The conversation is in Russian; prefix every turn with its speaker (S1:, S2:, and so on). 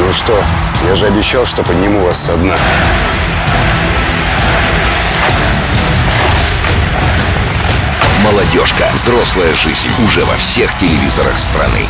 S1: Ну что, я же обещал, что подниму вас со дна.
S2: Молодежка. Взрослая жизнь уже во всех телевизорах страны.